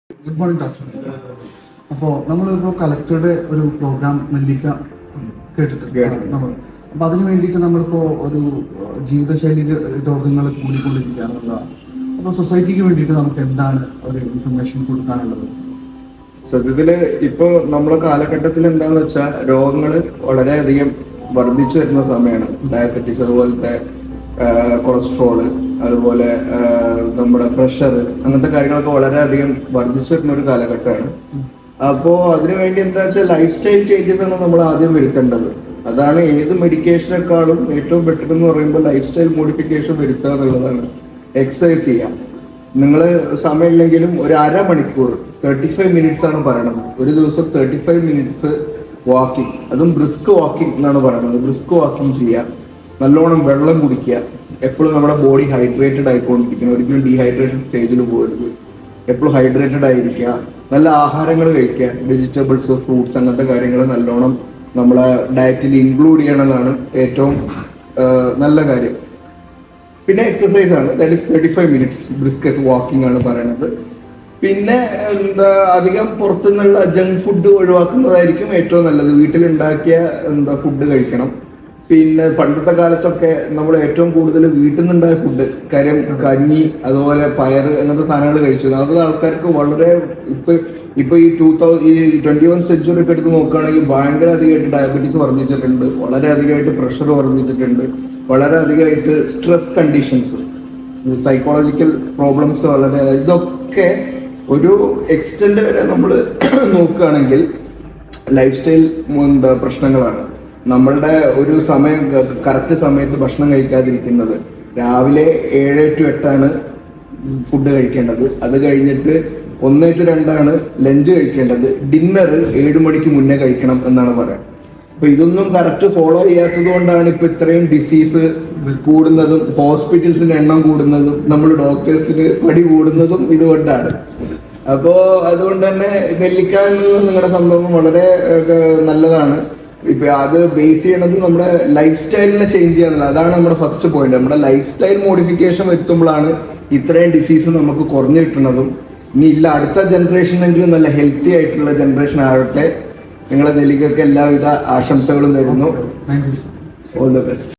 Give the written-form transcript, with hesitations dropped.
Good morning doctor. അപ്പോൾ നമ്മളിപ്പോൾ കളക്ടറുടെ ഒരു പ്രോഗ്രാം നെല്ലിക്ക കേട്ടിട്ടുണ്ട് നമ്മൾ. അപ്പോൾ അതിന് വേണ്ടിയിട്ട് നമ്മളിപ്പോൾ ഒരു ജീവിതശൈലി രോഗങ്ങൾ കൂടിക്കൊണ്ടിരിക്കുകയാണെന്നുള്ളതാണ്. അപ്പോൾ സൊസൈറ്റിക്ക് വേണ്ടിയിട്ട് നമുക്ക് എന്താണ് ഒരു ഇൻഫർമേഷൻ കൊടുക്കാനുള്ളത്? സത്യത്തില് ഇപ്പൊ നമ്മുടെ കാലഘട്ടത്തിൽ എന്താന്ന് വെച്ചാൽ രോഗങ്ങൾ വളരെയധികം വർദ്ധിച്ചു വരുന്ന സമയമാണ്. ഡയബറ്റീസ്, അതുപോലത്തെ കൊളസ്ട്രോള്, അതുപോലെ നമ്മുടെ പ്രഷർ, അങ്ങനത്തെ കാര്യങ്ങളൊക്കെ വളരെയധികം വർദ്ധിച്ചു വരുന്ന ഒരു കാലഘട്ടമാണ്. അപ്പോൾ അതിനുവേണ്ടി എന്താ വെച്ചാൽ ലൈഫ് സ്റ്റൈൽ ചേഞ്ചസ് ആണ് നമ്മൾ ആദ്യം വരുത്തേണ്ടത്. അതാണ് ഏത് മെഡിക്കേഷനേക്കാളും ഏറ്റവും ബെറ്റർ എന്ന് പറയുമ്പോൾ ലൈഫ് സ്റ്റൈൽ മോഡിഫിക്കേഷൻ വരുത്തുക എന്നുള്ളതാണ്. എക്സസൈസ് ചെയ്യാം. നിങ്ങൾ സമയമില്ലെങ്കിലും ഒരു അരമണിക്കൂർ 35 മിനിറ്റ്സ് ആണ് പറയണത്. ഒരു ദിവസം 35 മിനിറ്റ്സ് വാക്കിംഗ്, അതും ബ്രിസ്ക് വാക്കിംഗ് എന്നാണ് പറയുന്നത്. ബ്രിസ്ക് വാക്കിംഗ് ചെയ്യുക, നല്ലോണം വെള്ളം കുടിക്കുക, എപ്പോഴും നമ്മുടെ ബോഡി ഹൈഡ്രേറ്റഡ് ആയിക്കൊണ്ടിരിക്കണം. ഒരിക്കലും ഡീഹൈഡ്രേറ്റഡ് സ്റ്റേജിൽ പോകരുത്. എപ്പോഴും ഹൈഡ്രേറ്റഡ് ആയിരിക്കുക, നല്ല ആഹാരങ്ങൾ കഴിക്കുക, വെജിറ്റബിൾസ്, ഫ്രൂട്ട്സ്, അങ്ങനത്തെ കാര്യങ്ങൾ നല്ലോണം നമ്മളെ ഡയറ്റിൽ ഇൻക്ലൂഡ് ചെയ്യണമെന്നാണ് ഏറ്റവും നല്ല കാര്യം. പിന്നെ എക്സസൈസ് ആണ്, that is 35 minutes brisk walking ആണ് പറയുന്നത്. പിന്നെ അധികം പുറത്തുനിന്നുള്ള ജങ്ക് ഫുഡ് ഒഴിവാക്കുന്നതായിരിക്കും ഏറ്റവും നല്ലത്. വീട്ടിലുണ്ടാക്കിയ ഫുഡ് കഴിക്കണം. പിന്നെ പണ്ടത്തെ കാലത്തൊക്കെ നമ്മൾ ഏറ്റവും കൂടുതൽ വീട്ടിൽ നിന്നുണ്ടായ ഫുഡ്, കാര്യം കഞ്ഞി, അതുപോലെ പയറ്, അങ്ങനത്തെ സാധനങ്ങൾ കഴിച്ചു. അത് ആൾക്കാർക്ക് വളരെ ഇപ്പൊ ഈ 21 സെഞ്ചുറി ഒക്കെ എടുത്ത് നോക്കുകയാണെങ്കിൽ ഭയങ്കര അധികമായിട്ട് ഡയബറ്റീസ് വർദ്ധിച്ചിട്ടുണ്ട്, വളരെ അധികമായിട്ട് പ്രഷർ വർദ്ധിച്ചിട്ടുണ്ട്, വളരെ അധികമായിട്ട് സ്ട്രെസ് കണ്ടീഷൻസ്, സൈക്കോളജിക്കൽ പ്രോബ്ലംസ് വളരെ, ഇതൊക്കെ ഒരു എക്സ്റ്റെൻഡ് വരെ നമ്മൾ നോക്കുകയാണെങ്കിൽ ലൈഫ് സ്റ്റൈൽ പ്രശ്നങ്ങളാണ്. നമ്മളുടെ ഒരു സമയം, കറക്റ്റ് സമയത്ത് ഭക്ഷണം കഴിക്കാതിരിക്കുന്നത്. രാവിലെ 7 to 8 ആണ് ഫുഡ് കഴിക്കേണ്ടത്. അത് കഴിഞ്ഞിട്ട് 1 to 2 ആണ് ലഞ്ച് കഴിക്കേണ്ടത്. ഡിന്നർ 7 മണിക്ക് മുന്നേ കഴിക്കണം എന്നാണ് പറയുന്നത്. അപ്പൊ ഇതൊന്നും കറക്റ്റ് ഫോളോ ചെയ്യാത്തത് കൊണ്ടാണ് ഇപ്പൊ ഇത്രയും ഡിസീസ് കൂടുന്നതും ഹോസ്പിറ്റൽസിന്റെ എണ്ണം കൂടുന്നതും നമ്മൾ ഡോക്ടേഴ്സിന് പടി കൂടുന്നതും ഇതുകൊണ്ടാണ്. അപ്പോ അതുകൊണ്ട് തന്നെ നെല്ലിക്ക നിങ്ങളുടെ സംഭവം വളരെ നല്ലതാണ്. ഇപ്പൊ അത് ബേസ് ചെയ്യണത് നമ്മുടെ ലൈഫ് സ്റ്റൈലിനെ ചേഞ്ച് ചെയ്യാന്നുള്ളത്. അതാണ് നമ്മുടെ ഫസ്റ്റ് പോയിന്റ്. നമ്മുടെ ലൈഫ് സ്റ്റൈൽ മോഡിഫിക്കേഷൻ വരുത്തുമ്പോഴാണ് ഇത്രയും ഡിസീസ് നമുക്ക് കുറഞ്ഞു കിട്ടുന്നതും. ഇനി ഇല്ല, അടുത്ത ജനറേഷനെങ്കിലും നല്ല ഹെൽത്തി ആയിട്ടുള്ള ജനറേഷൻ ആവട്ടെ. നിങ്ങളെ നെല്ലിക്കയ്ക്ക് എല്ലാവിധ ആശംസകളും നേരുന്നു. All the best.